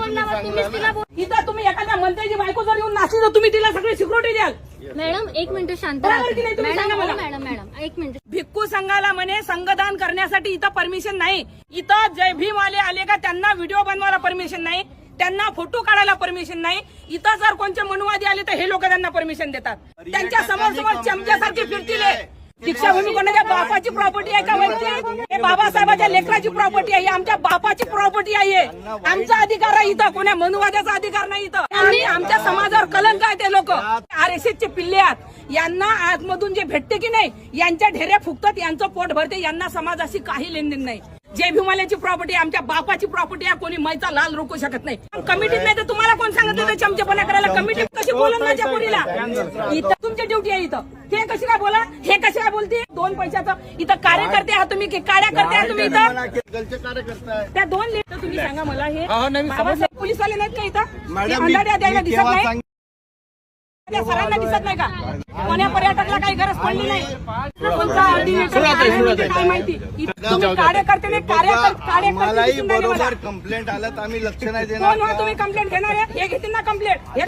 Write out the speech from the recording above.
बोलणार तुम्हीच तिला इथं तुम्ही एखाद्या मंत्र्याची बायको जर येऊन नाचली तर तुम्ही तिला सगळी सिक्युरिटी द्याल. मॅडम एक मिनिट शांत बरोबर की नाही तुम्ही सांगा मला. मॅडम मॅडम एक मिनिट. भिक्खू संघाला म्हणे संघदान करण्यासाठी इथं परमिशन नाही. इथं जय भीमवाले आले का त्यांना व्हिडिओ बनवायला परमिशन नाही, त्यांना फोटो काढायला परमिशन नाही. इथं जर कोणते मनुवादी आले तर हे लोक त्यांना परमिशन देतात. त्यांच्या समोर चमच्यासारखे फिरतील. दीक्षाभूमी कोणाच्या बापाची प्रॉपर्टी आहे का माहिती? हे बाबासाहेबांच्या लेकराची प्रॉपर्टी आहे, आमच्या बापाची प्रॉपर्टी आहे. आमचा अधिकार आहे इथं, कोणा मनुवाद्याचा अधिकार नाही इथं. आणि आमच्या समाजावर कलंक आहे ते लोक. RSSचे पिल्ले आहेत, यांना आतमधून जे भेटते की नाही यांच्या ढेऱ्या फुकतात, यांचं पोट भरते. यांना समाजाशी काही लेनदेन नाही. जय भीमाल्याची प्रॉपर्टी आमच्या बापाची प्रॉपर्टी आहे, कोणी मैचा लाल रोखू शकत नाही. कमिटीत नाही तर तुम्हाला कोण सांगितलं चमचेपणा करायला? कमिटी कशी बोलून माझ्या पोरीला? इथं तुमची ड्युटी आहे. इथं ते कशी काय बोला, हे कशी काय बोलते? 2 पैशाचं इथं कार्यकर्ते आहात तुम्ही की कार्यकर्ते आहात तुम्ही? इथं त्या 2 लेटर तुम्ही सांगा मला. हे बाबासाहेब पोलीसवाले नाहीत का इथं? अंधाऱ्या द्यायला दिसत नाही? त्या सरांना दिसत नाही का? कोण्या पर्यटकाला काही गरज पडली नाही? कोणता ऑर्डिनेटर काय माहिती? तुम्ही कार्यकर्ते मलाही बरोबर कंप्लेंट आलं तर आम्ही लक्ष नाही देणार. कोण तुम्ही कंप्लेंट घेणार आहे? हे घेतील ना कंप्लेंट.